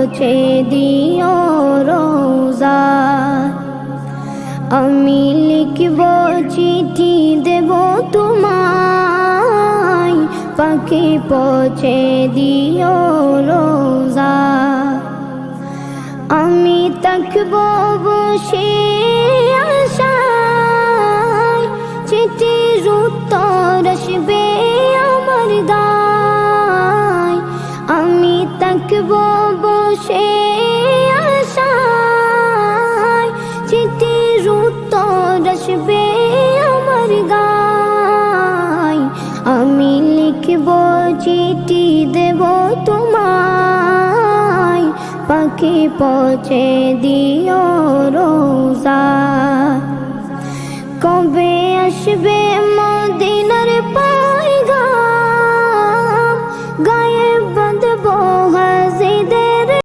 পৌঁছে দিও রোজা। আমি লিখব চিঠি দেব তোমায়, পাখি পৌঁছে দিও রোজা। আমি থাকব বসে আশায়, চিঠির উত্তর আসবে আমার গায়। আমি থাকব বসে আশায়, চিঠির উত্তর আসবে আমার গায়। আমি লিখব চিঠি দেব তোমায়, পাখি পৌঁছে দিও রোজা। কবে আসবে